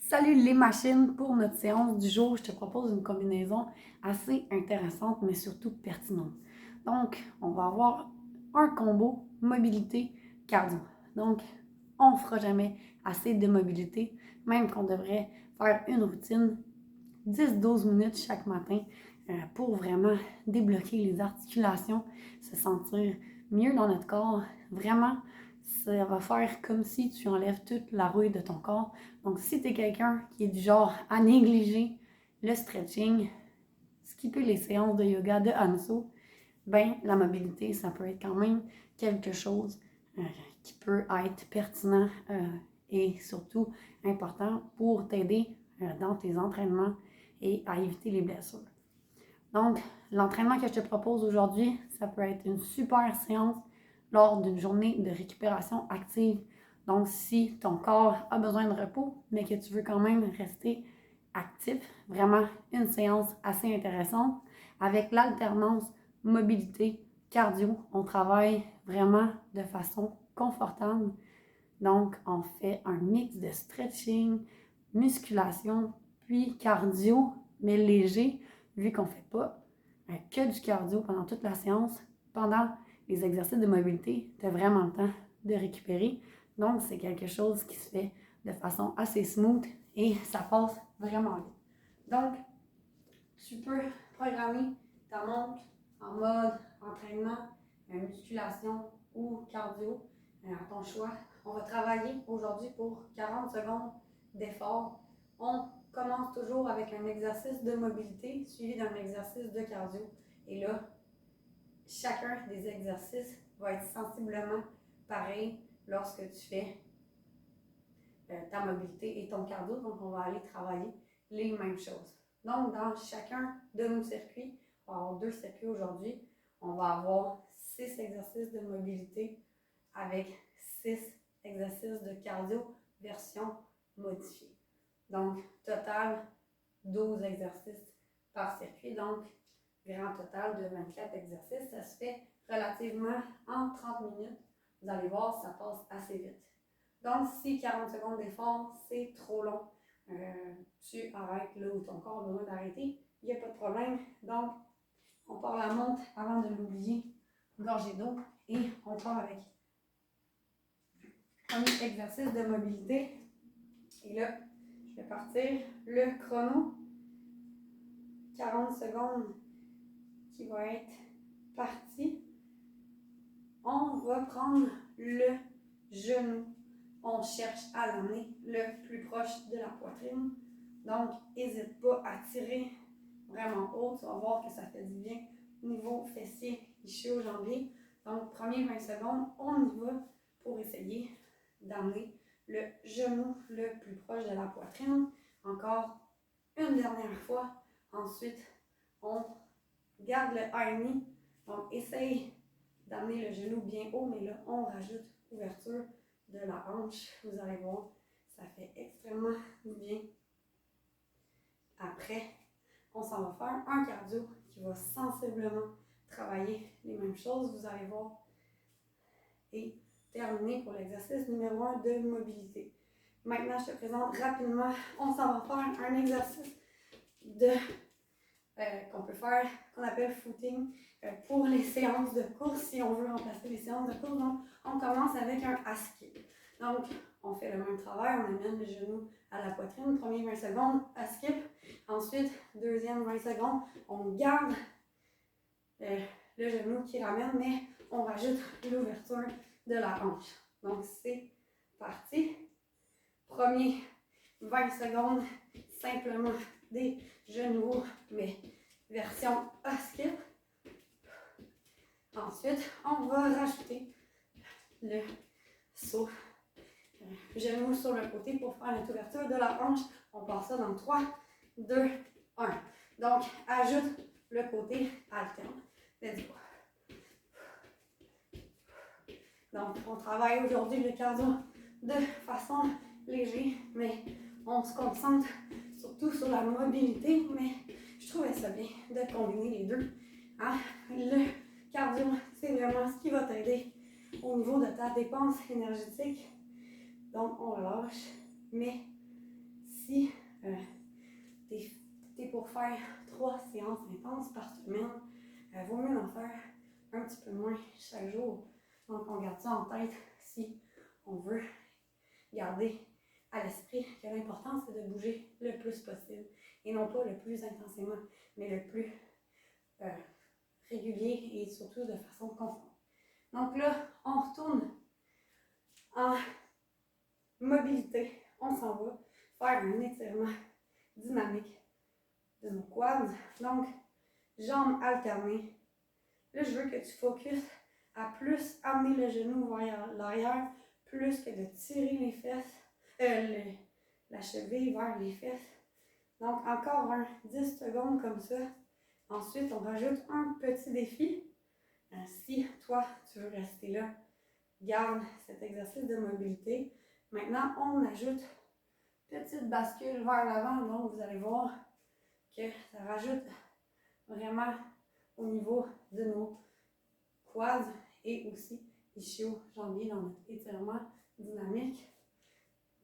Salut les machines! Pour notre séance du jour, je te propose une combinaison assez intéressante, mais surtout pertinente. Donc, on va avoir un combo mobilité-cardio. Donc, on ne fera jamais assez de mobilité, même qu'on devrait faire une routine 10-12 minutes chaque matin pour vraiment débloquer les articulations, se sentir mieux dans notre corps. Vraiment, ça va faire comme si tu enlèves toute la rouille de ton corps. Donc, si tu es quelqu'un qui est du genre à négliger le stretching, skipper les séances de yoga de Hanso, ben la mobilité, ça peut être quand même quelque chose qui peut être pertinent et surtout important pour t'aider dans tes entraînements et à éviter les blessures. Donc, l'entraînement que je te propose aujourd'hui, ça peut être une super séance lors d'une journée de récupération active. Donc, si ton corps a besoin de repos, mais que tu veux quand même rester actif, vraiment une séance assez intéressante avec l'alternance mobilité, cardio. On travaille vraiment de façon confortable. Donc, on fait un mix de stretching, musculation, puis cardio, mais léger, vu qu'on ne fait pas que du cardio pendant toute la séance. Pendant les exercices de mobilité, tu as vraiment le temps de récupérer. Donc, c'est quelque chose qui se fait de façon assez smooth et ça passe vraiment bien. Donc, tu peux programmer ta montre en mode entraînement, musculation ou cardio, à ton choix. On va travailler aujourd'hui pour 40 secondes d'effort. On commence toujours avec un exercice de mobilité suivi d'un exercice de cardio. Et là, chacun des exercices va être sensiblement pareil lorsque tu fais ta mobilité et ton cardio. Donc, on va aller travailler les mêmes choses. Donc, dans chacun de nos circuits, on va avoir 2 circuits aujourd'hui. On va avoir 6 exercices de mobilité avec 6 exercices de cardio version modifiée. Donc, total 12 exercices par circuit. Donc, grand total de 24 exercices. Ça se fait relativement en 30 minutes. Vous allez voir, ça passe assez vite. Donc, si 40 secondes d'effort, c'est trop long, tu arrêtes là où ton corps a besoin d'arrêter. Il n'y a pas de problème. Donc, on part la montre avant de l'oublier, gorgée d'eau, et on part avec un exercice de mobilité. Et là, je vais partir le chrono. 40 secondes qui va être parti. On va prendre le genou. On cherche à l'amener le plus proche de la poitrine. Donc, n'hésite pas à tirer vraiment haut. Tu vas voir que ça fait du bien. Niveau fessier, ischio-jambier. Donc, premier 20 secondes, on y va pour essayer d'amener le genou le plus proche de la poitrine. Encore une dernière fois. Ensuite, on garde le high knee. Donc, essaye d'amener le genou bien haut, mais là, on rajoute ouverture de la hanche. Vous allez voir, ça fait extrêmement bien. Après, on s'en va faire un cardio qui va sensiblement travailler les mêmes choses. Vous allez voir. Et terminer pour l'exercice numéro 1 de mobilité. Maintenant, je te présente rapidement, on s'en va faire un exercice qu'on peut faire, qu'on appelle footing, pour les séances de course, si on veut remplacer les séances de course. Donc, on commence avec un skip. Donc, on fait le même travail, on amène le genou à la poitrine, premier 20 secondes, skip. Ensuite, deuxième 20 secondes, on garde le genou qui ramène, mais on rajoute l'ouverture de la hanche. Donc, c'est parti. Premier 20 secondes, simplement des genoux, mais version skip. Ensuite, on va rajouter le saut genou sur le côté pour faire notre ouverture de la hanche. On passe ça dans 3, 2, 1. Donc, ajoute le côté alterne. Let's go. Donc, on travaille aujourd'hui le cardio de façon légère, mais on se concentre surtout sur la mobilité, mais je trouvais ça bien de combiner les deux. Hein? Le cardio, c'est vraiment ce qui va t'aider au niveau de ta dépense énergétique. Donc, on relâche, mais si tu es pour faire 3 séances intenses par semaine, vaut mieux en faire un petit peu moins chaque jour. Donc, on garde ça en tête si on veut garder à l'esprit que l'important, c'est de bouger le plus possible. Et non pas le plus intensément, mais le plus régulier et surtout de façon constante. Donc là, on retourne en mobilité. On s'en va faire un étirement dynamique de nos quads. Donc, jambes alternées. Là, je veux que tu focuses à plus amener le genou vers l'arrière, plus que de tirer les fesses, la cheville vers les fesses. Donc, encore 10 secondes comme ça. Ensuite, on rajoute un petit défi. Si toi, tu veux rester là, garde cet exercice de mobilité. Maintenant, on ajoute petite bascule vers l'avant. Donc, vous allez voir que ça rajoute vraiment au niveau de nos quads et aussi ischio-jambiers dans notre étirement dynamique.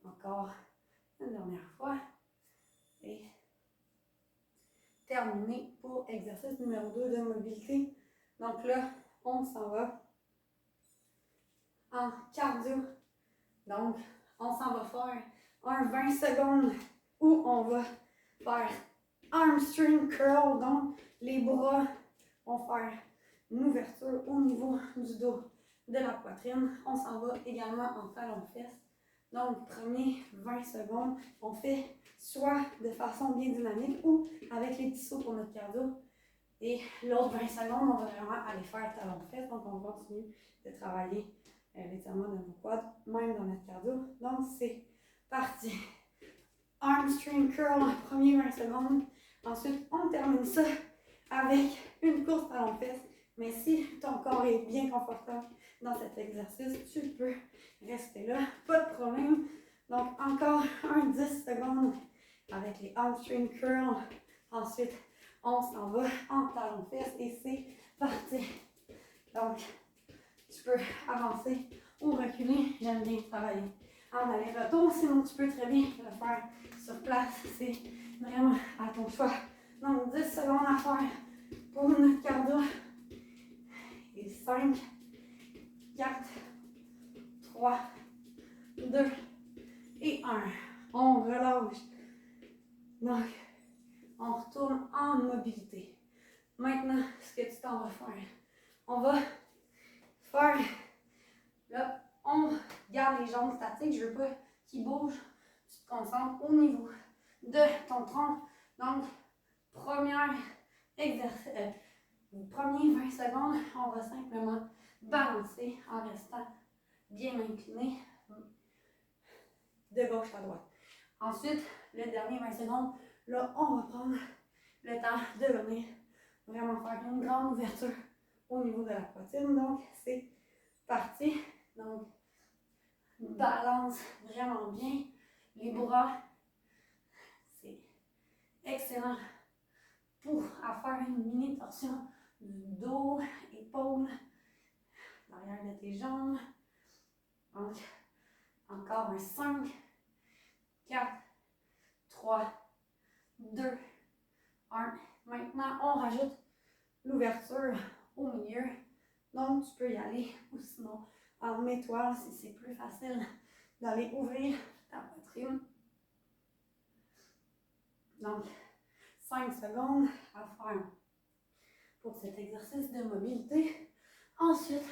Encore une dernière fois. Et terminé pour exercice numéro 2 de mobilité. Donc là, on s'en va en cardio. Donc, on s'en va faire un 20 secondes où on va faire hamstring curl. Donc, les bras vont faire une ouverture au niveau du dos de la poitrine. On s'en va également en talons-fesses. Donc, premier 20 secondes, on fait soit de façon bien dynamique ou avec les petits sauts pour notre cardio. Et l'autre 20 secondes, on va vraiment aller faire talons-fesses. Donc, on continue de travailler l'étirement de nos quads, même dans notre cardio. Donc, c'est parti. Hamstring curl en premier 20 secondes. Ensuite, on termine ça avec une course talons-fesses. Mais si ton corps est bien confortable dans cet exercice, tu peux rester là, pas de problème. Donc, encore un 10 secondes avec les hamstring curls. Ensuite, on s'en va en talons-fesses et c'est parti. Donc, tu peux avancer ou reculer. J'aime bien travailler en aller-retour. Sinon, tu peux très bien le faire sur place. C'est vraiment à ton choix. Donc, 10 secondes à faire pour notre cardio. Et 5, 4, 3, 2 et 1. On relâche. Donc, on retourne en mobilité. Maintenant, ce que tu t'en vas faire, on va faire, là, on garde les jambes statiques. Je veux pas qu'ils bougent. Tu te concentres au niveau de ton tronc. Donc, premier 20 secondes, on va simplement balancer en restant bien incliné de gauche à droite. Ensuite, le dernier 20 secondes, là, on va prendre le temps de venir vraiment faire une grande ouverture au niveau de la poitrine. Donc, c'est parti. Donc, balance vraiment bien. Les bras, c'est excellent pour faire une mini torsion du dos, épaules, l'arrière de tes jambes. Donc, encore un 5, 4, 3, 2, 1. Maintenant, on rajoute l'ouverture au milieu. Donc, tu peux y aller ou sinon en étoile si c'est plus facile d'aller ouvrir ta poitrine. Donc, 5 secondes à faire pour cet exercice de mobilité. Ensuite,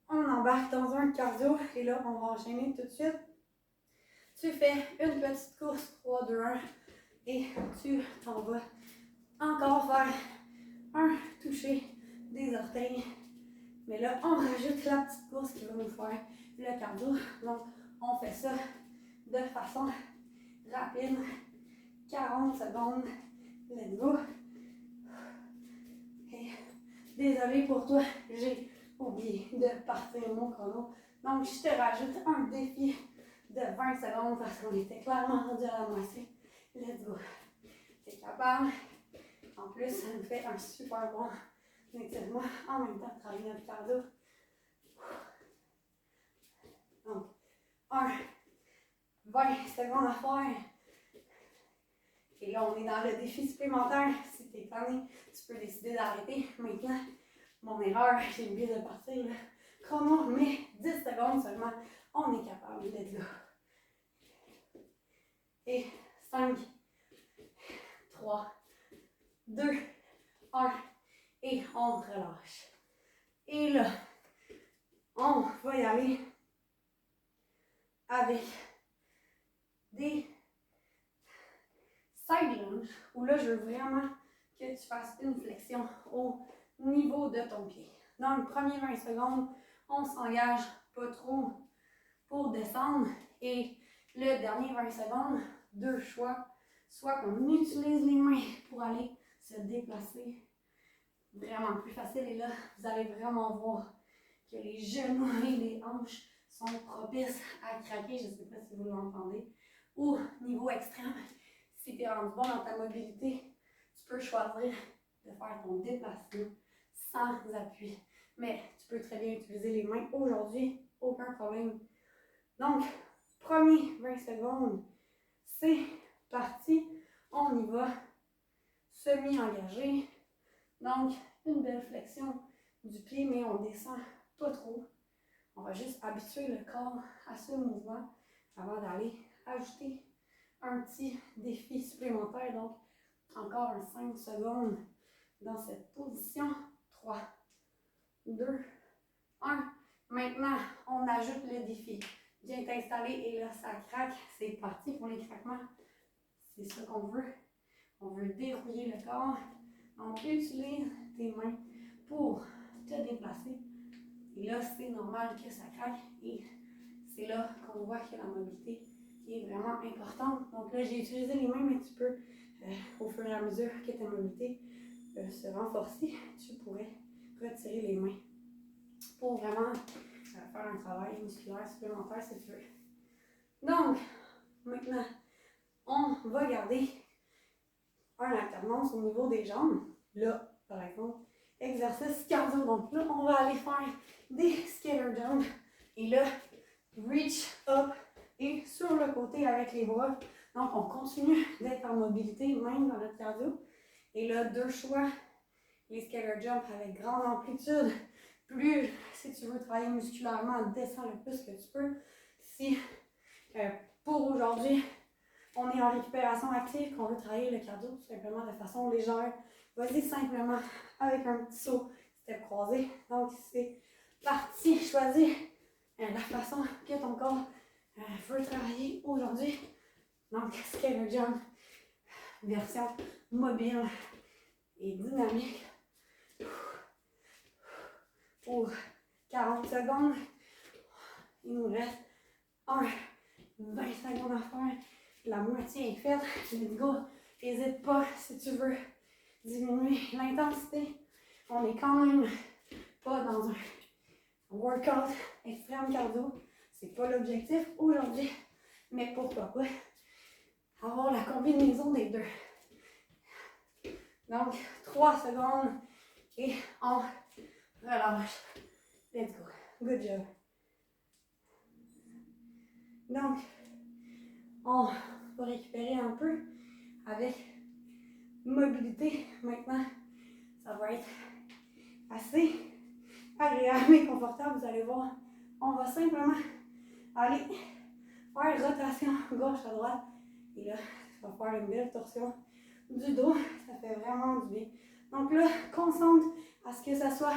on embarque dans un cardio et là, on va enchaîner tout de suite. Tu fais une petite course 3, 2, 1 et tu t'en vas encore faire un toucher des orteils. Mais là, on rajoute la petite course qui va nous faire le cardio. Donc, on fait ça de façon rapide. 40 secondes. Let's go. Et désolé pour toi, j'ai oublié de partir mon chrono. Donc, je te rajoute un défi de 20 secondes parce qu'on était clairement rendu à la moitié. Let's go. T'es capable. En plus, ça nous fait un super bon étirement en même temps de travailler notre cardio. Donc, 1, 20 secondes à faire. Et là, on est dans le défi supplémentaire. Si tu es tanné, tu peux décider d'arrêter. Maintenant, mon erreur, j'ai oublié de partir le chrono, mais 10 secondes seulement, on est capable d'être là. Et 5, 3, 2, 1, et on relâche. Et là, on va y aller avec des side lunge, où là, je veux vraiment que tu fasses une flexion au niveau de ton pied. Dans les premiers 20 secondes, on s'engage pas trop pour descendre. Et le dernier 20 secondes, deux choix. Soit qu'on utilise les mains pour aller se déplacer. Vraiment plus facile. Et là, vous allez vraiment voir que les genoux et les hanches sont propices à craquer. Je ne sais pas si vous l'entendez. Ou niveau extrême, si tu es rendu bon dans ta mobilité, tu peux choisir de faire ton déplacement sans appui. Mais tu peux très bien utiliser les mains aujourd'hui, aucun problème. Donc, premier 20 secondes, c'est parti. On y va. Semi-engagé. Donc, une belle flexion du pied, mais on descend pas trop. On va juste habituer le corps à ce mouvement avant d'aller ajouter un petit défi supplémentaire. Donc, encore un 5 secondes dans cette position. 3, 2, 1. Maintenant, on ajoute le défi. Viens t'installer et là, ça craque. C'est parti pour les craquements. C'est ce qu'on veut. On veut dérouiller le corps. Donc, utilise tes mains pour te déplacer. Et là, c'est normal que ça craque. Et c'est là qu'on voit que la mobilité est vraiment importante. Donc là, j'ai utilisé les mains, mais tu peux, au fur et à mesure que ta mobilité se renforcer, tu pourrais retirer les mains pour vraiment faire un travail musculaire supplémentaire si tu veux. Donc, maintenant, on va garder un alternance au niveau des jambes. Là, par exemple, exercice cardio. Donc là, on va aller faire des scalar jumps. Et là, reach up et sur le côté avec les bras. Donc, on continue d'être en mobilité, même dans notre cardio. Et là, deux choix. Les scalar jumps avec grande amplitude. Plus, si tu veux travailler musculairement, descends le plus que tu peux. Si, pour aujourd'hui, on est en récupération active, qu'on veut travailler le cardio tout simplement de façon légère, vas-y simplement avec un petit saut, step croisé. Donc, c'est parti. Choisis la façon que ton corps veut travailler aujourd'hui. Donc, scalar jump, version mobile et dynamique. Pour 40 secondes, il nous reste 20 secondes à faire. La moitié est faite. Let's go. N'hésite pas si tu veux diminuer l'intensité. On est quand même pas dans un workout extrême cardio. C'est pas l'objectif aujourd'hui. Mais pourquoi pas avoir la combinaison des deux. Donc, 3 secondes et on relâche. Let's go. Good job. Donc, on va récupérer un peu avec mobilité. Maintenant, ça va être assez agréable et confortable. Vous allez voir, on va simplement aller faire rotation gauche à droite. Et là, ça va faire une belle torsion du dos. Ça fait vraiment du bien. Donc là, concentre à ce que ça soit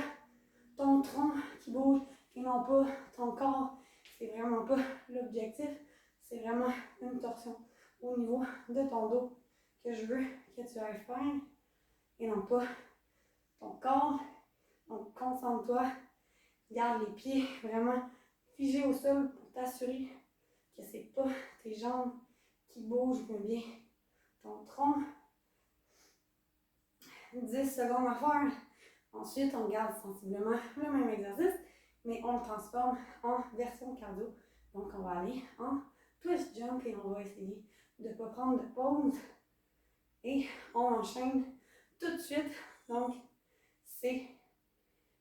ton tronc qui bouge et non pas ton corps. C'est vraiment pas l'objectif. C'est vraiment une torsion au niveau de ton dos que je veux que tu ailles faire et non pas ton corps. Donc, concentre-toi. Garde les pieds vraiment figés au sol pour t'assurer que c'est pas tes jambes qui bougent, mais bien ton tronc. 10 secondes à faire. Ensuite, on garde sensiblement le même exercice, mais on le transforme en version cardio. Donc, on va aller en twist jump et on va essayer de ne pas prendre de pause. Et on enchaîne tout de suite. Donc, c'est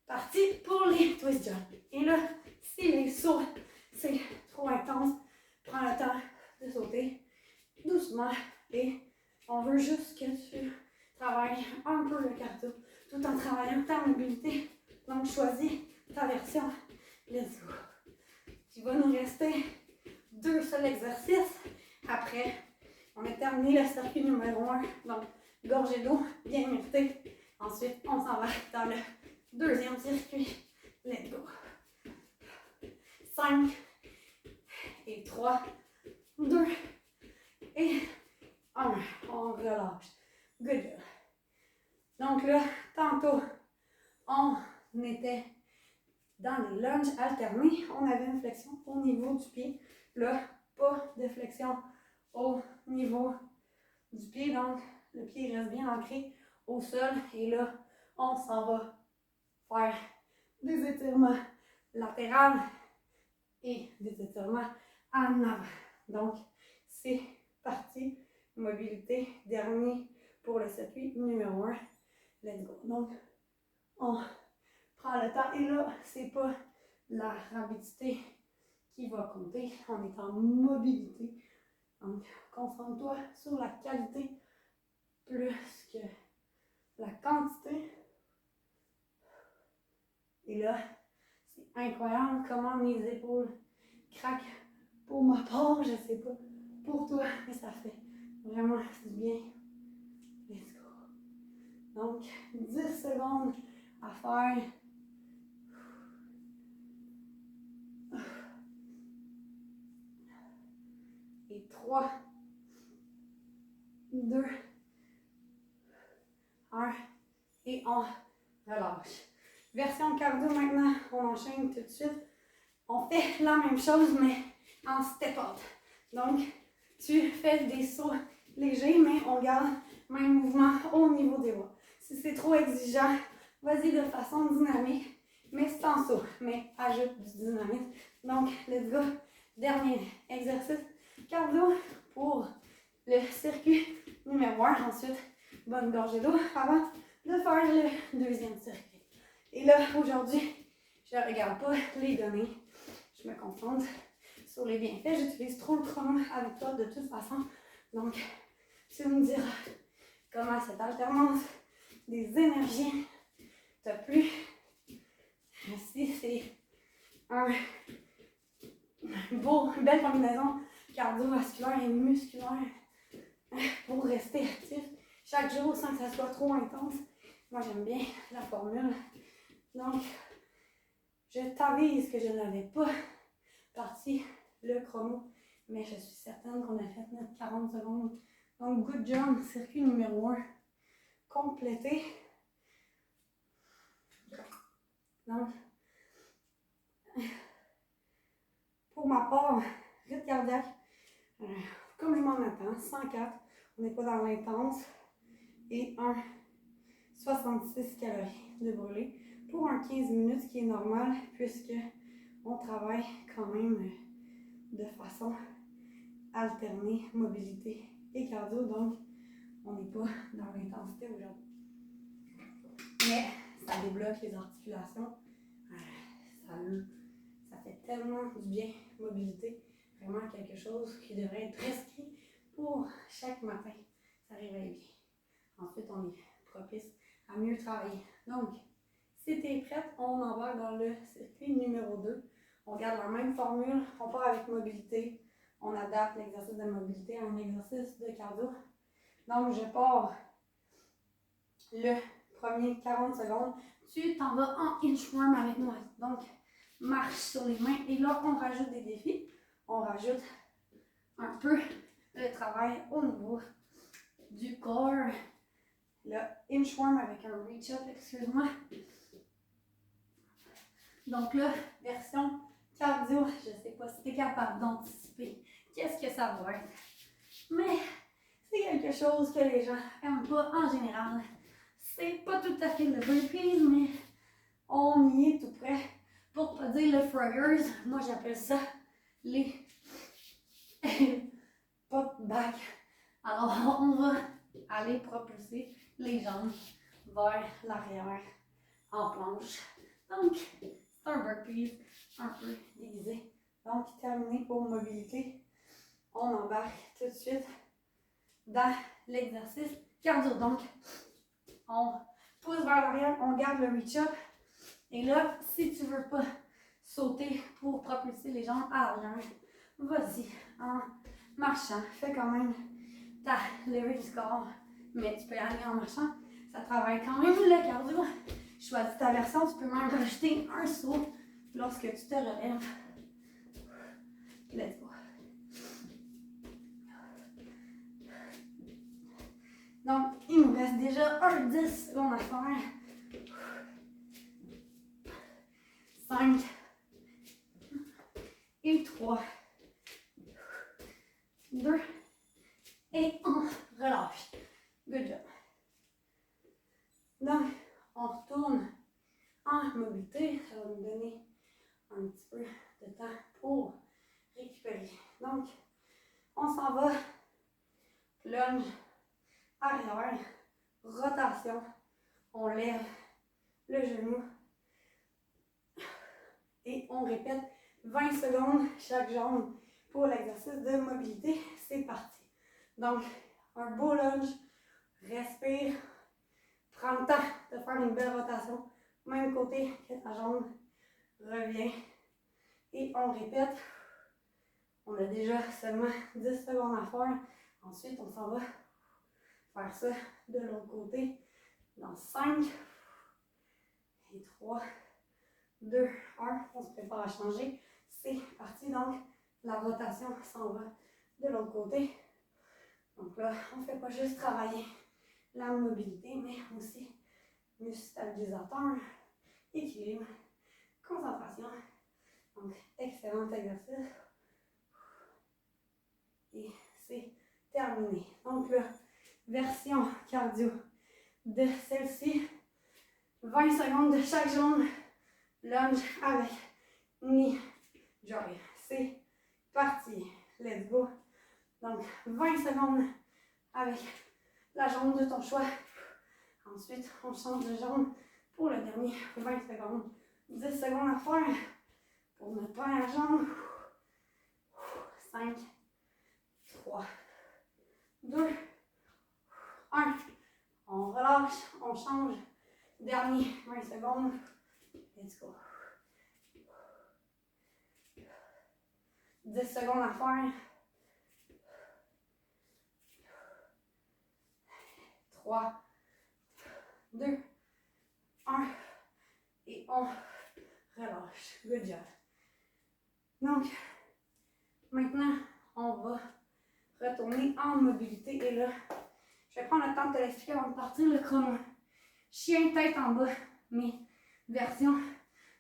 parti pour les twist jump. Et là, si les sauts, c'est trop intense, prends le temps de doucement. Et on veut juste que tu travailles un peu le cardio tout en travaillant ta mobilité. Donc, choisis ta version. Let's go. Il va nous rester 2 seuls exercices. Après, on a terminé le circuit numéro 1. Donc, gorgée d'eau, bien méritée. Ensuite, on s'en va dans le 2e circuit. Let's go. 5 et 3, 2 et 1. On relâche. Good job. Donc là, tantôt, on était dans les lunges alternés. On avait une flexion au niveau du pied. Là, pas de flexion au niveau du pied. Donc, le pied reste bien ancré au sol. Et là, on s'en va faire des étirements latéraux et des étirements en avant. Donc, c'est parti. Mobilité, dernier pour le circuit numéro 1. Let's go. Donc, on prend le temps. Et là, c'est pas la rapidité qui va compter. On est en mobilité. Donc, concentre-toi sur la qualité plus que la quantité. Et là, c'est incroyable comment mes épaules craquent. Pour ma part, je sais pas pour toi, mais ça fait vraiment du bien. Let's go. Donc, 10 secondes à faire. Et 3, 2, 1. Et on relâche. Version cardio maintenant, on enchaîne tout de suite. On fait la même chose, mais en step out. Donc, tu fais des sauts légers, mais on garde le même mouvement au niveau des bras. Si c'est trop exigeant, vas-y de façon dynamique, mais sans saut, mais ajoute du dynamisme. Donc, let's go. Dernier exercice cardio pour le circuit numéro 1. Ensuite, bonne gorgée d'eau avant de faire le 2e circuit. Et là, aujourd'hui, je ne regarde pas les données. Je me concentre sur les bienfaits. J'utilise trop le chrono avec toi de toute façon. Donc, tu me diras comment cette alternance des énergies t'a plu. Si c'est une belle combinaison cardiovasculaire et musculaire pour rester actif chaque jour sans que ça soit trop intense. Moi, j'aime bien la formule. Donc, je t'avise que je n'avais pas parti le chrono, mais je suis certaine qu'on a fait notre 40 secondes. Donc, good job, circuit numéro 1 complété. Donc, pour ma part, rythme cardiaque, comme je m'en attends, 104, on n'est pas dans l'intense, et 66 calories de brûlé pour un 15 minutes, ce qui est normal, puisque on travaille quand même de façon alternée, mobilité et cardio, donc on n'est pas dans l'intensité aujourd'hui. Mais ça débloque les articulations, ça fait tellement du bien, mobilité, vraiment quelque chose qui devrait être prescrit pour chaque matin, ça réveille bien. Ensuite, on est propice à mieux travailler. Donc, si tu es prête, on en va dans le circuit numéro 2. On garde la même formule, on part avec mobilité, on adapte l'exercice de mobilité à un exercice de cardio. Donc, je pars le premier 40 secondes. Tu t'en vas en inchworm avec moi. Donc, marche sur les mains. Et là, on rajoute des défis. On rajoute un peu de travail au niveau du corps. Le inchworm avec un reach-up, excuse-moi. Donc là, version cardio, je ne sais pas si tu es capable d'anticiper qu'est-ce que ça va être. Mais c'est quelque chose que les gens n'aiment pas en général. C'est pas tout à fait le burpees, mais on y est tout près. Pour pas dire le Froggers, moi j'appelle ça les pop back. Alors on va aller propulser les jambes vers l'arrière en planche. Donc, c'est un burpees un peu déguisé. Donc, terminé pour mobilité. On embarque tout de suite dans l'exercice cardio. Donc, on pousse vers l'arrière, on garde le reach-up. Et là, si tu ne veux pas sauter pour propulser les jambes à l'arrière, vas-y en marchant. Fais quand même ta levée du corps, mais tu peux y aller en marchant. Ça travaille quand même le cardio. Choisis ta version, tu peux même rajouter un saut lorsque tu te relèves. Let's go. Donc, il nous reste déjà un 10 secondes à faire. 5 et 3, 2 et 1. Relâche. Good job. Donc, on retourne en mobilité. Ça va nous donner un petit peu de temps pour récupérer. Donc, on s'en va. Lunge, arrière, rotation. On lève le genou. Et on répète 20 secondes chaque jambe pour l'exercice de mobilité. C'est parti. Donc, un beau lunge. Respire. Prends le temps de faire une belle rotation. Même côté que ta jambe. Reviens. Et on répète. On a déjà seulement 10 secondes à faire. Ensuite, on s'en va faire ça de l'autre côté. Dans 5 et 3, 2, 1. On se prépare à changer. C'est parti. Donc, la rotation s'en va de l'autre côté. Donc là, on ne fait pas juste travailler la mobilité, mais aussi muscle stabilisateur, équilibre, concentration. Donc, excellent exercice. Et c'est terminé. Donc là, version cardio de celle-ci. 20 secondes de chaque jambe. Lunge avec knee joy. C'est parti. Let's go. Donc, 20 secondes avec la jambe de ton choix. Ensuite, on change de jambe pour le dernier 20 secondes. 10 secondes à faire pour notre première jambe. 5, 3, 2, 1. On relâche, on change. Dernier 20 secondes. Let's go. 10 secondes à faire. 3, 2, 1. Et on relâche. Good job. Donc, maintenant, on va retourner en mobilité. Et là, je vais prendre le temps de te l'expliquer avant de partir le chrono. Chien tête en bas, mais version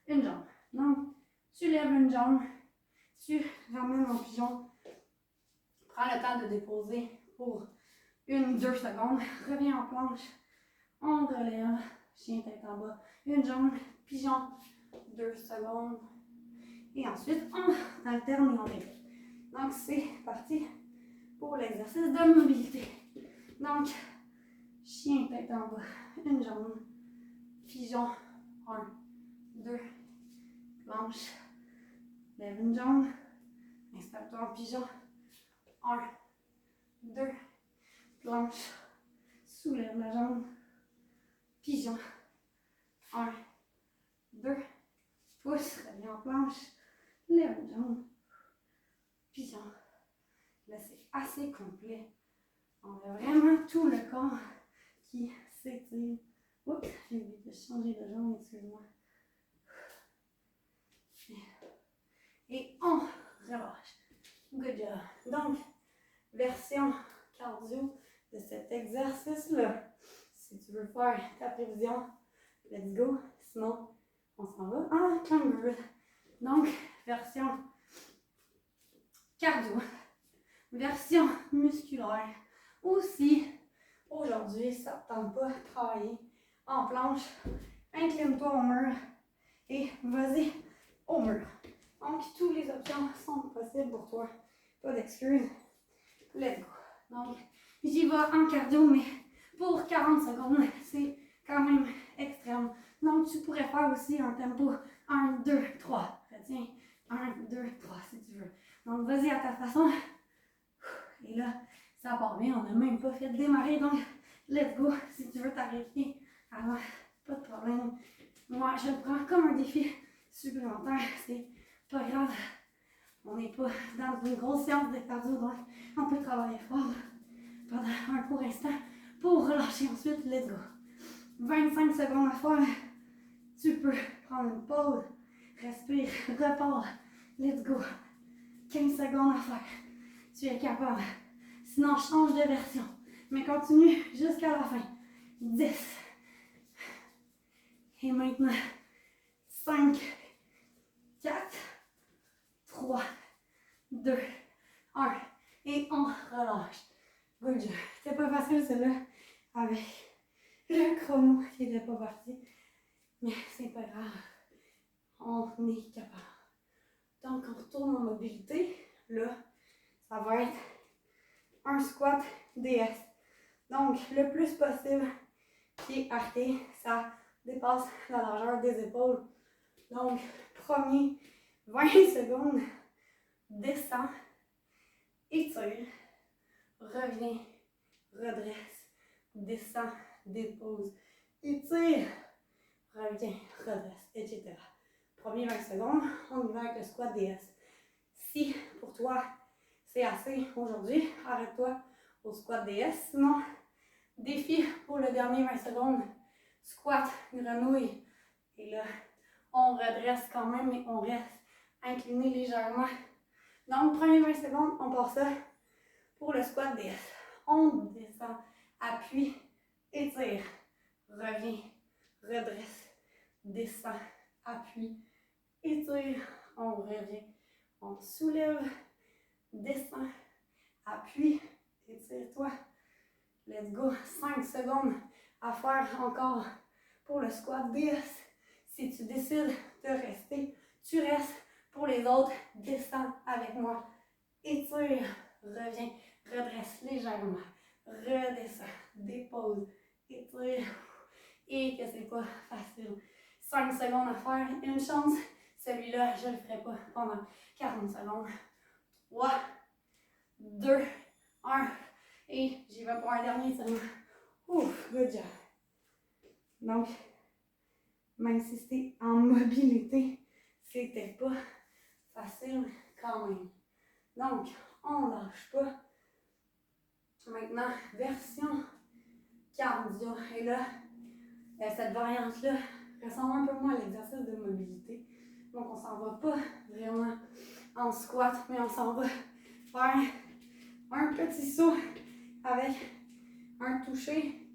une jambe. Donc, tu lèves une jambe, tu ramènes en pigeon. Prends le temps de déposer pour 1-2 secondes. Reviens en planche. On relève. Chien tête en bas. Une jambe. Pigeon. 2 secondes. Et ensuite, on alterne et on répète. Donc, c'est parti pour l'exercice de mobilité. Donc, chien tête en bas. Une jambe. Pigeon. 1, 2. Planche. Lève une jambe. Installe-toi en pigeon. 1, 2. Planche. Soulève la jambe. Pigeon. 1, 2. Pousse. Reviens en planche. Lève une jambe. Pigeon. Là, c'est assez complet. On a vraiment tout le corps qui s'étire. Oups, j'ai oublié de changer de jambe, excuse-moi. Et on relâche. Good job. Donc, version cardio de cet exercice-là. Si tu veux faire ta prévision, let's go. Sinon, on s'en va en climber. Donc, version cardio. Version musculaire. Aussi, aujourd'hui, ça ne tente pas de travailler en planche. Incline-toi au mur et vas-y au mur. Donc, toutes les options sont possibles pour toi. Pas d'excuses. Let's go. Donc, j'y vais en cardio, mais pour 40 secondes, c'est quand même extrême. Donc, tu pourrais faire aussi un tempo 1, 2, 3. Retiens 1, 2, 3 si tu veux. Donc, vas-y à ta façon. Et là, Ça part bien, on n'a même pas fait démarrer, donc let's go. Si tu veux t'arrêter avant, pas de problème. Moi, je le prends comme un défi supplémentaire, c'est pas grave. On n'est pas dans une grosse séance de cardio, donc on peut travailler fort pendant un court instant pour relâcher ensuite, let's go. 25 secondes à faire. Tu peux prendre une pause, respire, repars, let's go. 15 secondes à faire. Tu es capable. Sinon, change de version. Mais continue jusqu'à la fin. 10. Et maintenant, 5, 4, 3, 2, 1. Et on relâche. Good job. C'était pas facile celle-là avec le chrono qui n'était pas parti. Mais c'est pas grave. On est capable. Donc, on retourne en mobilité. Là, ça va être un squat DS. Donc, le plus possible, pied arqué, ça dépasse la largeur des épaules. Donc, premier 20 secondes, descend, étire, reviens, redresse, descend, dépose, étire, reviens, redresse, etc. Premier 20 secondes, on y va avec le squat DS. Si pour toi c'est assez aujourd'hui, arrête-toi au squat DS. Sinon, défi pour le dernier 20 secondes, squat, grenouille. Et là, on redresse quand même, mais on reste incliné légèrement. Donc, premier 20 secondes, on part ça pour le squat DS. On descend, appuie, étire, revient, redresse, descend, appuie, étire, on revient, on soulève, descend, appuie, étire-toi. Let's go. 5 secondes à faire encore pour le squat DS. Si tu décides de rester, tu restes. Pour les autres, descends avec moi. Étire, reviens, redresse légèrement. Redescends, dépose, étire. Et que c'est pas facile. 5 secondes à faire, une chance. Celui-là, je ne le ferai pas pendant 40 secondes. 3, 2, 1. Et j'y vais pour un dernier seulement. Ouf, good job. Donc, même si c'était en mobilité, c'était pas facile quand même. Donc, on lâche pas. Maintenant, version cardio. Et là, cette variante-là ressemble un peu moins à l'exercice de mobilité. Donc, on s'en va pas vraiment en squat, mais on s'en va faire un petit saut avec un toucher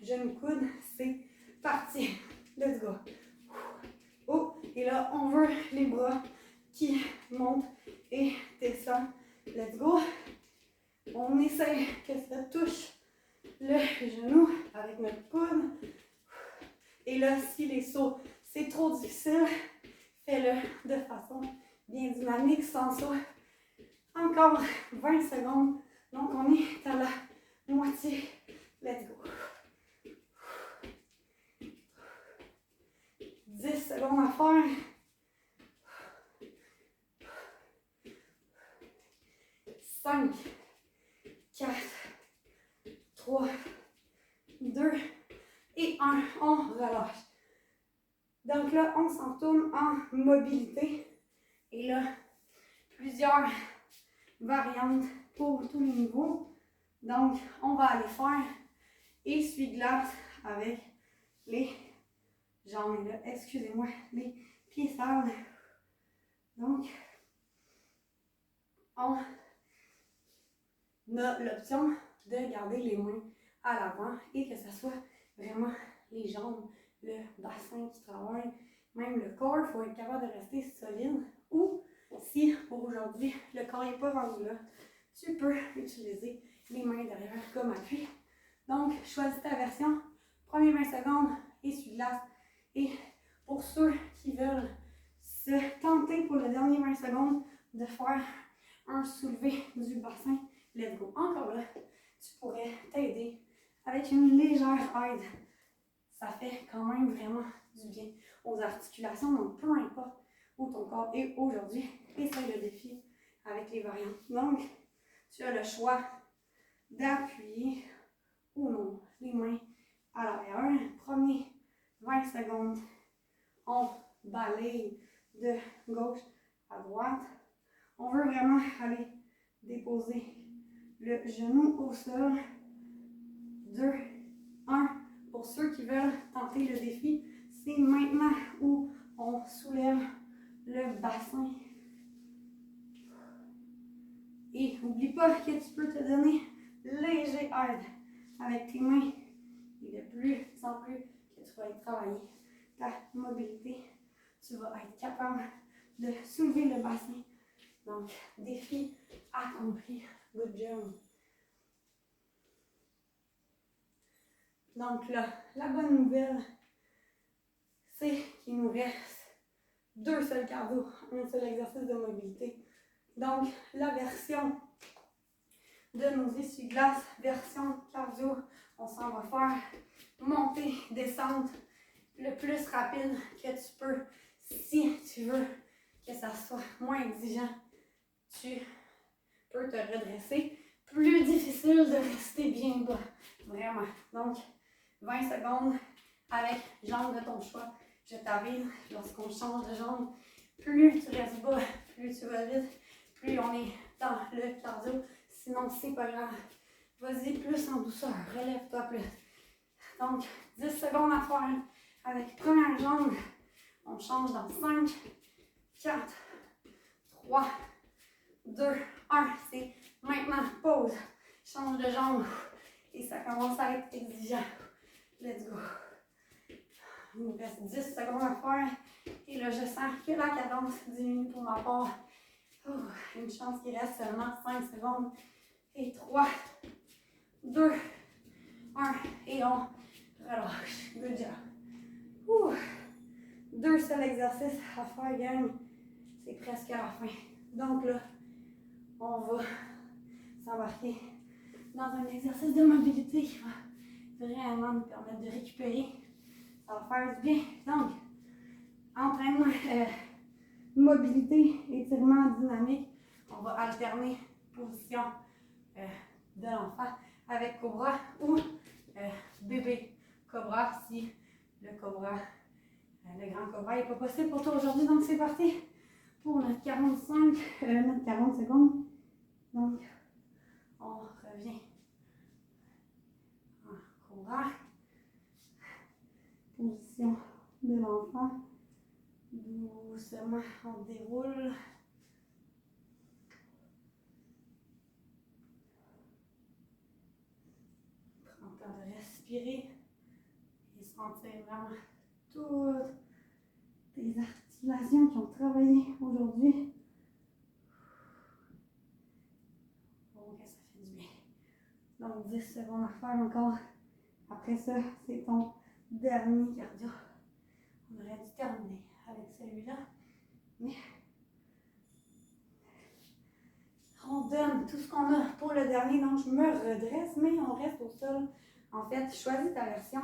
genou-coude. C'est parti. Let's go. Oh, et là, on veut les bras qui montent et descendent. Let's go. On essaie que ça touche le genou avec notre coude. Et là, si les sauts, c'est trop difficile, fais-le de façon bien dynamique, sans saut. Encore 20 secondes. Donc, on est à la moitié. Let's go. 10 secondes à faire. 5, 4, 3, 2 et 1. On relâche. Donc là, on s'en retourne en mobilité. Et là, plusieurs variantes pour tous les niveaux. Donc, on va aller faire essuie-glace avec les jambes. Là, excusez-moi, les pieds sales. Donc, on a l'option de garder les mains à l'avant et que ce soit vraiment les jambes, le bassin qui travaille, même le corps. Il faut être capable de rester solide. Ou si pour aujourd'hui le corps n'est pas rendu là, tu peux utiliser les mains derrière comme appui. Donc, choisis ta version. Premier 20 secondes, essuie-glace. Et pour ceux qui veulent se tenter pour le dernier 20 secondes de faire un soulevé du bassin, let's go. Encore là, tu pourrais t'aider avec une légère aide. Ça fait quand même vraiment du bien aux articulations. Donc, peu importe où ton corps est aujourd'hui, essaye le défi avec les variantes. Donc, tu as le choix d'appuyer ou non les mains à l'arrière. Premier 20 secondes, on balaye de gauche à droite. On veut vraiment aller déposer le genou au sol. 2, 1. Pour ceux qui veulent tenter le défi, c'est maintenant où on soulève le bassin. Et n'oublie pas que tu peux te donner léger aide avec tes mains. Et de plus en plus que tu vas aller travailler ta mobilité, tu vas être capable de soulever le bassin. Donc, défi accompli. Good job. Donc là, la bonne nouvelle, c'est qu'il nous reste 2 seuls cardio, un seul exercice de mobilité. Donc, la version de nos essuie-glaces, version cardio, on s'en va faire monter, descendre le plus rapide que tu peux. Si tu veux que ça soit moins exigeant, tu peux te redresser. Plus difficile de rester bien bas, vraiment. Donc, 20 secondes avec jambe de ton choix. Je t'avise, lorsqu'on change de jambe, plus tu restes bas, plus tu vas vite, plus on est dans le cardio. Sinon, c'est pas grave. Vas-y plus en douceur, relève-toi plus. Donc, 10 secondes à faire avec première jambe. On change dans 5, 4, 3, 2, 1. C'est maintenant, pause. Change de jambe. Et ça commence à être exigeant. Let's go. Il nous reste 10 secondes à faire. Et là, je sens que la cadence diminue pour ma part. Une chance qu'il reste seulement 5 secondes. Et 3, 2, 1. Et on relâche. Good job. 2 seuls exercices à faire, gang. C'est presque à la fin. Donc là, on va s'embarquer dans un exercice de mobilité qui va vraiment nous permettre de récupérer. Ça va faire du bien. Donc, entraînement, mobilité, étirement dynamique. On va alterner position de l'enfant avec cobra ou bébé cobra si le cobra, le grand cobra n'est pas possible pour toi aujourd'hui. Donc, c'est parti pour notre 40 secondes. Donc, on revient en cobra. Position de l'enfant. Doucement, on déroule. Prends le temps de respirer et sentir vraiment toutes tes articulations qui ont travaillé aujourd'hui. Ok, ça fait du bien. Donc 10 secondes à faire encore. Après ça, c'est ton dernier cardio. On aurait dû terminer avec celui-là, mais on donne tout ce qu'on a pour le dernier. Donc je me redresse, mais on reste au sol. En fait, choisis ta version.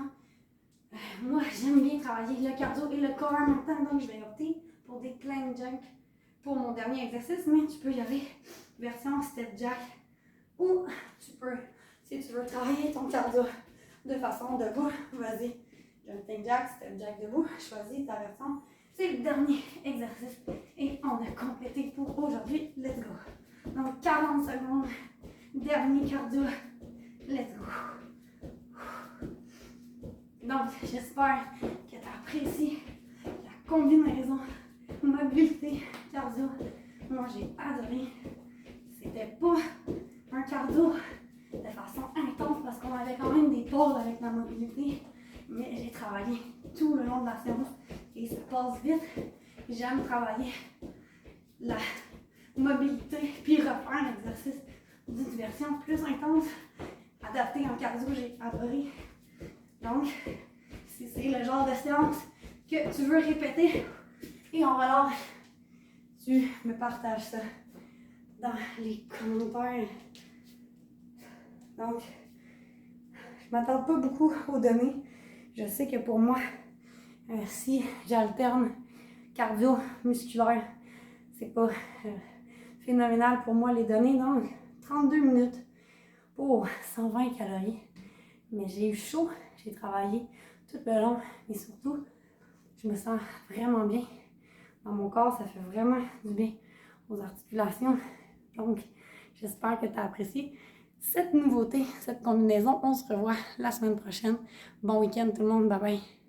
Moi, j'aime bien travailler le cardio et le corps en même temps, donc je vais opter pour des plank jack pour mon dernier exercice, mais tu peux y aller version step jack ou tu peux, si tu veux travailler ton cardio de façon debout, vas-y, jumping jack, step jack debout, choisis ta version. C'est le dernier exercice et on a complété pour aujourd'hui. Let's go. Donc 40 secondes, dernier cardio, let's go. Donc, j'espère que tu as apprécié la combinaison mobilité cardio. Moi, j'ai adoré. C'était pas un cardio de façon intense parce qu'on avait quand même des pauses avec la mobilité. Mais j'ai travaillé tout le long de la séance et ça passe vite. J'aime travailler la mobilité puis refaire l'exercice d'une version plus intense, adaptée en cardio. J'ai adoré. Donc, si c'est le genre de séance que tu veux répéter et on relâche, tu me partages ça dans les commentaires. Donc, je ne m'attarde pas beaucoup aux données. Je sais que pour moi, si j'alterne cardio-musculaire, c'est pas phénoménal pour moi les données. Donc, 32 minutes pour 120 calories. Mais j'ai eu chaud, j'ai travaillé tout le long, mais surtout, je me sens vraiment bien dans mon corps. Ça fait vraiment du bien aux articulations. Donc, j'espère que tu as apprécié cette nouveauté, cette combinaison. On se revoit la semaine prochaine. Bon week-end tout le monde, bye bye!